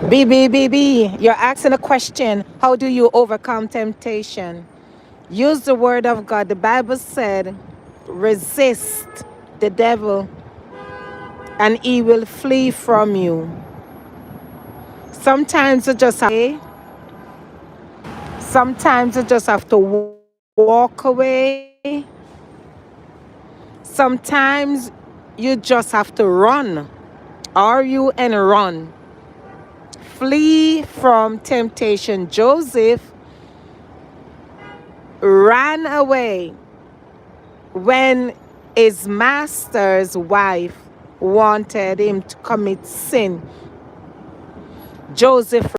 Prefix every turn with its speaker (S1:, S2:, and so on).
S1: BBBB, you're asking a question. How do you overcome temptation? Use the word of God. The Bible said, resist the devil and he will flee from you. Sometimes you just have, sometimes you just have to walk away. Sometimes you just have to run. Are you and run? Flee from temptation. Joseph ran away when his master's wife wanted him to commit sin. Joseph